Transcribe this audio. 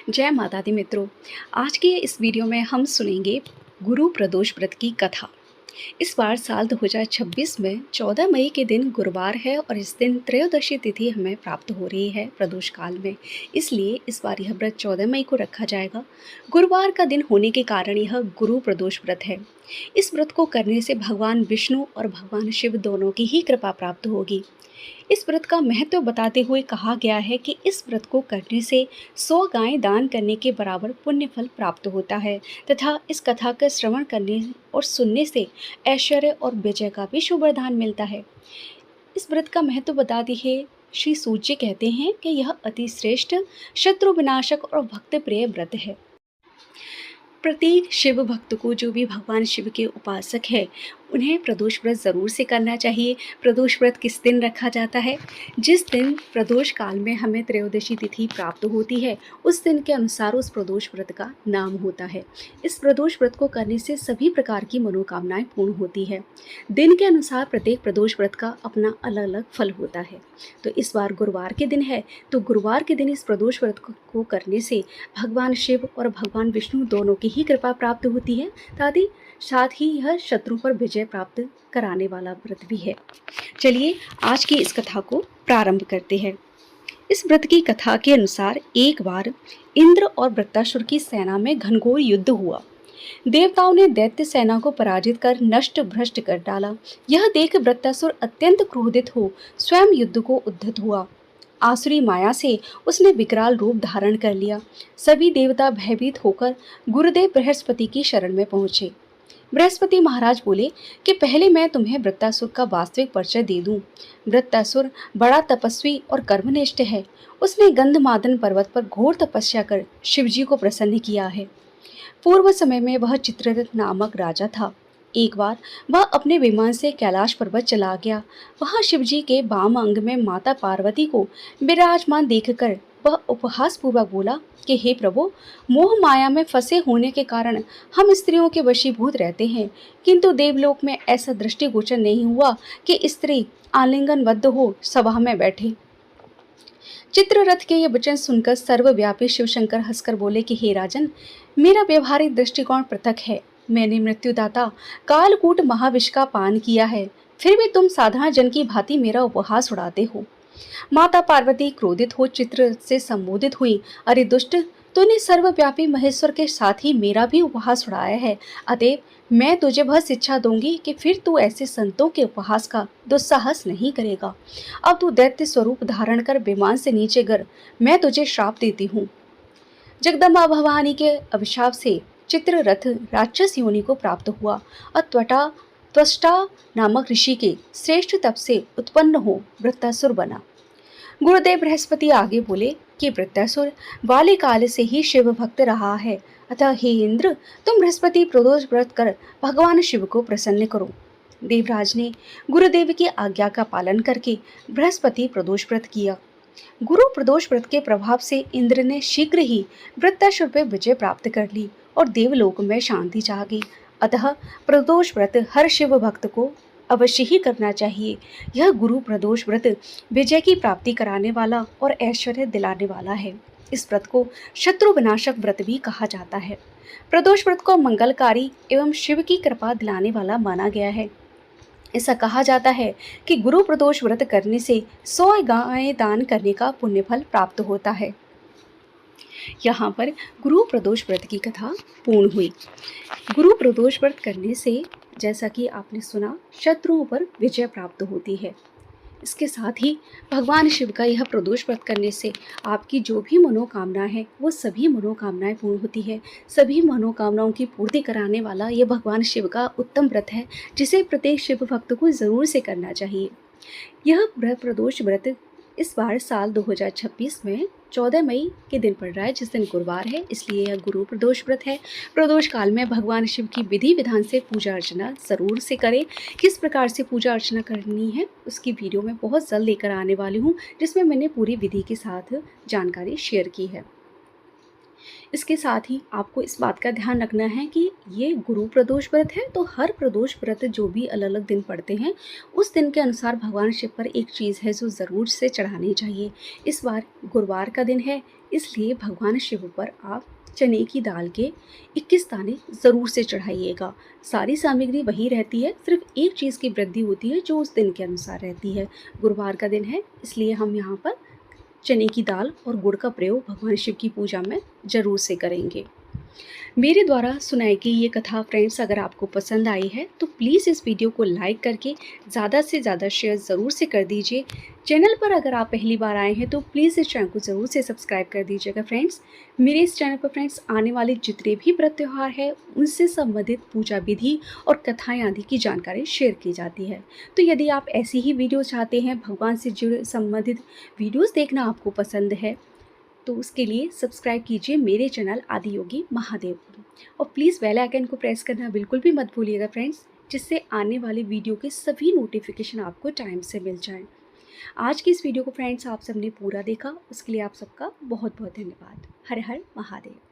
जय माता दी मित्रों। आज के इस वीडियो में हम सुनेंगे गुरु प्रदोष व्रत की कथा। इस बार साल 2026 में 14 मई के दिन गुरुवार है और इस दिन त्रयोदशी तिथि हमें प्राप्त हो रही है प्रदोष काल में। इसलिए इस बार यह व्रत 14 मई को रखा जाएगा। गुरुवार का दिन होने के कारण यह गुरु प्रदोष व्रत है। इस व्रत को करने से भगवान विष्णु और भगवान शिव दोनों की ही कृपा प्राप्त होगी। इस व्रत का महत्व बताते हुए कहा गया है कि इस व्रत को करने से 100 गायें दान करने के बराबर पुण्य फल प्राप्त होता है तथा इस कथा का श्रवण करने और सुनने से ऐश्वर्य और विजय का भी शुभ वरदान मिलता है। इस व्रत का महत्व बताते हैं श्री सूत जी कहते हैं कि यह अति श्रेष्ठ शत्रु विनाशक और भक्त प्रिय व्रत है। प्रत्येक शिव भक्त को जो भी भगवान शिव के उपासक है उन्हें प्रदोष व्रत ज़रूर से करना चाहिए। प्रदोष व्रत किस दिन रखा जाता है? जिस दिन प्रदोष काल में हमें त्रयोदशी तिथि प्राप्त होती है उस दिन के अनुसार उस प्रदोष व्रत का नाम होता है। इस प्रदोष व्रत को करने से सभी प्रकार की मनोकामनाएं पूर्ण होती है। दिन के अनुसार प्रत्येक प्रदोष व्रत का अपना अलग अलग फल होता है। तो इस बार गुरुवार के दिन है, तो गुरुवार के दिन इस प्रदोष व्रत को करने से भगवान शिव और भगवान विष्णु दोनों की ही कृपा प्राप्त होती है। साथ ही यह शत्रु पर विजय प्राप्त कराने वाला व्रत भी है। चलिए आज की इस कथा को प्रारंभ करते हैं। इस व्रत की कथा के अनुसार एक बार इंद्र और वृत्तासुर की सेना में घनघोर युद्ध हुआ। देवताओं ने दैत्य सेना को पराजित कर नष्ट भ्रष्ट कर डाला। यह देख वृत्तासुर अत्यंत क्रोधित हो स्वयं युद्ध को उद्धत हुआ। आसुरी माया से उसने विकराल रूप धारण कर लिया। सभी देवता भयभीत होकर गुरुदेव बृहस्पति की शरण में पहुंचे। बृहस्पति महाराज बोले कि पहले मैं तुम्हें वृत्तासुर का वास्तविक परिचय दे दूं। वृत्तासुर बड़ा तपस्वी और कर्मनिष्ठ है। उसने गंधमादन पर्वत पर घोर तपस्या कर शिवजी को प्रसन्न किया है। पूर्व समय में वह चित्ररथ नामक राजा था। एक बार वह अपने विमान से कैलाश पर्वत चला गया। वहां शिवजी के वाम अंग में माता पार्वती को विराजमान देखकर वह उपहास पूर्वक बोला कि हे प्रभु, मोह माया में फंसे होने के कारण हम स्त्रियों के वशीभूत रहते हैं, किंतु देवलोक में ऐसा दृष्टिगोचर नहीं हुआ कि स्त्री आलिंगनबद्ध हो सभा में बैठे। चित्ररथ के ये वचन सुनकर सर्वव्यापी शिवशंकर हंसकर बोले कि हे राजन, मेरा व्यवहारिक दृष्टिकोण पृथक है। मैंने मृत्युदाता कालकूट महाविष का पान किया है, फिर भी तुम साधारण जन की भांति मेरा उपहास उड़ाते हो। माता पार्वती क्रोधित हो चित्ररथ से संबोधित हुई, अरे दुष्ट, तूने सर्वव्यापी महेश्वर के साथ ही मेरा भी उपहास उड़ाया है। अतएव मैं तुझे वह शिक्षा दूंगी कि फिर तू ऐसे संतों के उपहास का दुस्साहस नहीं करेगा। अब तू दैत्य स्वरूप धारण कर विमान से नीचे गिर, मैं तुझे श्राप देती हूँ। जगदम्बा भवानी के अभिशाप से चित्ररथ राक्षस योनि को प्राप्त हुआ और त्वष्टा नामक ऋषि के श्रेष्ठ तप से उत्पन्न हो वृत्तासुर बना। गुरुदेव बृहस्पति आगे बोले कि वृत्तासुर बाल्यकाल से ही शिव भक्त रहा है, अतः हे इंद्र, तुम बृहस्पति प्रदोष व्रत कर भगवान शिव को प्रसन्न करो। देवराज ने गुरुदेव की आज्ञा का पालन करके बृहस्पति प्रदोष व्रत किया। गुरु प्रदोष व्रत के प्रभाव से इंद्र ने शीघ्र ही वृत्तासुर पर विजय प्राप्त कर ली और देवलोक में शांति छा गई। अतः प्रदोष व्रत हर शिव भक्त को अवश्य ही करना चाहिए। यह गुरु प्रदोष व्रत विजय की प्राप्ति कराने वाला और ऐश्वर्य दिलाने वाला है। इस व्रत को शत्रु विनाशक व्रत भी कहा जाता है। प्रदोष व्रत को मंगलकारी एवं शिव की कृपा दिलाने वाला माना गया है। ऐसा कहा जाता है कि गुरु प्रदोष व्रत करने से 100 गायें दान करने का पुण्य फल प्राप्त होता है। यहाँ पर गुरु प्रदोष व्रत की कथा पूर्ण हुई। गुरु प्रदोष व्रत करने से, जैसा कि आपने सुना, शत्रुओं पर विजय प्राप्त होती है। इसके साथ ही भगवान शिव का यह प्रदोष व्रत करने से आपकी जो भी मनोकामना है वो सभी मनोकामनाएं पूर्ण होती है। सभी मनोकामनाओं की पूर्ति कराने वाला यह भगवान शिव का उत्तम व्रत है, जिसे प्रत्येक शिव भक्त को ज़रूर से करना चाहिए। यह प्रदोष व्रत इस बार साल 2026 में 14 मई के दिन पड़ रहा है, जिस दिन गुरुवार है, इसलिए यह गुरु प्रदोष व्रत है। प्रदोष काल में भगवान शिव की विधि विधान से पूजा अर्चना ज़रूर से करें। किस प्रकार से पूजा अर्चना करनी है उसकी वीडियो मैं बहुत जल्द लेकर आने वाली हूँ, जिसमें मैंने पूरी विधि के साथ जानकारी शेयर की है। इसके साथ ही आपको इस बात का ध्यान रखना है कि ये गुरु प्रदोष व्रत है, तो हर प्रदोष व्रत जो भी अलग अलग दिन पड़ते हैं उस दिन के अनुसार भगवान शिव पर एक चीज़ है जो ज़रूर से चढ़ानी चाहिए। इस बार गुरुवार का दिन है, इसलिए भगवान शिव पर आप चने की दाल के 21 दाने ज़रूर से चढ़ाइएगा। सारी सामग्री वही रहती है, सिर्फ एक चीज़ की वृद्धि होती है जो उस दिन के अनुसार रहती है। गुरुवार का दिन है, इसलिए हम यहाँ पर चने की दाल और गुड़ का प्रयोग भगवान शिव की पूजा में ज़रूर से करेंगे। मेरे द्वारा सुनाई गई ये कथा फ्रेंड्स अगर आपको पसंद आई है तो प्लीज़ इस वीडियो को लाइक करके ज़्यादा से ज़्यादा शेयर ज़रूर से कर दीजिए। चैनल पर अगर आप पहली बार आए हैं तो प्लीज़ इस चैनल को ज़रूर से सब्सक्राइब कर दीजिएगा फ्रेंड्स। मेरे इस चैनल पर फ्रेंड्स आने वाले जितने भी व्रत त्यौहार हैं उनसे संबंधित पूजा विधि और कथाएँ आदि की जानकारी शेयर की जाती है। तो यदि आप ऐसी ही वीडियो चाहते हैं, भगवान से जुड़े संबंधित वीडियोज़ देखना आपको पसंद है, तो उसके लिए सब्सक्राइब कीजिए मेरे चैनल आदियोगी महादेव को, और प्लीज़ बेल आइकन को प्रेस करना बिल्कुल भी मत भूलिएगा फ्रेंड्स, जिससे आने वाले वीडियो के सभी नोटिफिकेशन आपको टाइम से मिल जाएं। आज की इस वीडियो को फ्रेंड्स आप सबने पूरा देखा, उसके लिए आप सबका बहुत बहुत धन्यवाद। हर हर महादेव।